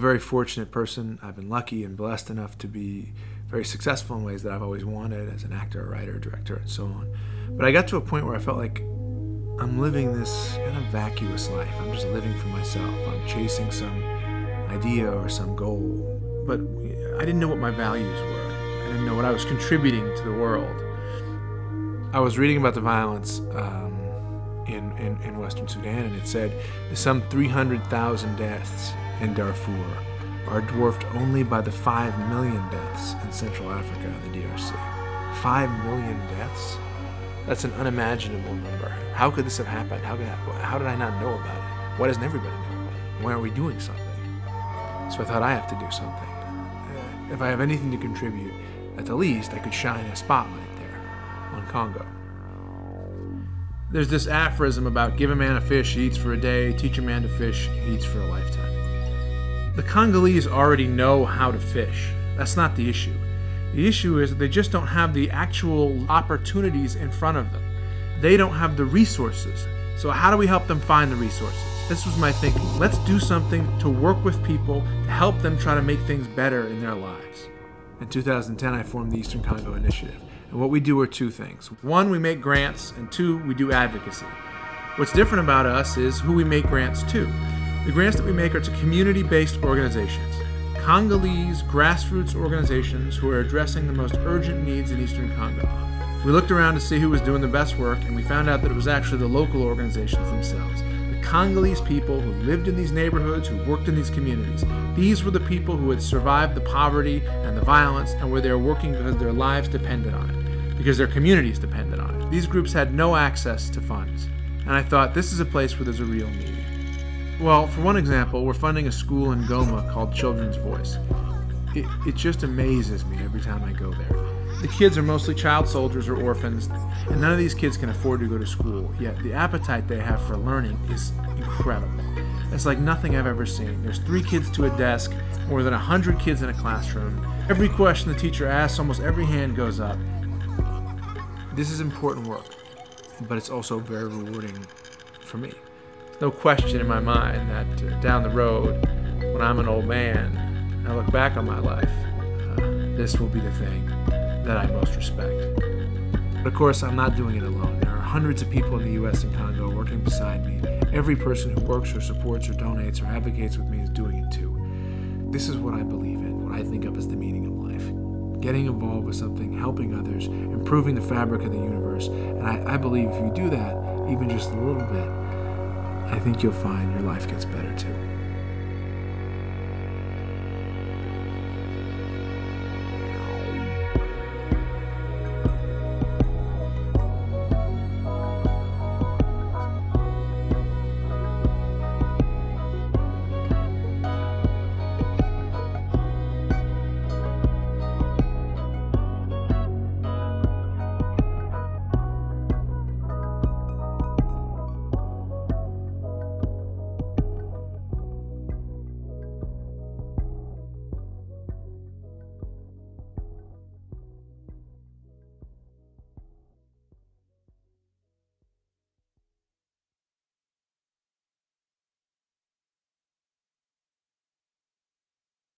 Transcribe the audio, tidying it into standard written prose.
very fortunate person. I've been lucky and blessed enough to be very successful in ways that I've always wanted as an actor, a writer, a director, and so on. But I got to a point where I felt like I'm living this kind of vacuous life. I'm just living for myself. I'm chasing some idea or some goal. But I didn't know what my values were. I didn't know what I was contributing to the world. I was reading about the violence in Western Sudan, and it said some 300,000 deaths in Darfur are dwarfed only by the 5 million deaths in Central Africa and the DRC. 5 million deaths? That's an unimaginable number. How could this have happened? How did I not know about it? Why doesn't everybody know about it? Why aren't we doing something? So I thought I have to do something. If I have anything to contribute, at the least I could shine a spotlight there on Congo. There's this aphorism about give a man a fish, he eats for a day, teach a man to fish, he eats for a lifetime. The Congolese already know how to fish. That's not the issue. The issue is that they just don't have the actual opportunities in front of them. They don't have the resources. So how do we help them find the resources? This was my thinking. Let's do something to work with people to help them try to make things better in their lives. In 2010, I formed the Eastern Congo Initiative. And what we do are two things. One, we make grants, and two, we do advocacy. What's different about us is who we make grants to. The grants that we make are to community-based organizations, Congolese grassroots organizations who are addressing the most urgent needs in Eastern Congo. We looked around to see who was doing the best work, and we found out that it was actually the local organizations themselves. The Congolese people who lived in these neighborhoods, who worked in these communities. These were the people who had survived the poverty and the violence and were there working because their lives depended on it, because their communities depended on it. These groups had no access to funds, and I thought this is a place where there's a real need. Well, for one example, we're funding a school in Goma called Children's Voice. It just amazes me every time I go there. The kids are mostly child soldiers or orphans, and none of these kids can afford to go to school, yet the appetite they have for learning is incredible. It's like nothing I've ever seen. There's 3 kids to a desk, more than 100 kids in a classroom. Every question the teacher asks, almost every hand goes up. This is important work, but it's also very rewarding for me. No question in my mind that down the road, when I'm an old man, I look back on my life, this will be the thing that I most respect. But of course, I'm not doing it alone. There are hundreds of people in the U.S. and Congo working beside me. Every person who works or supports or donates or advocates with me is doing it too. This is what I believe in, what I think of as the meaning of life. Getting involved with something, helping others, improving the fabric of the universe. And I believe if you do that, even just a little bit, I think you'll find your life gets better too.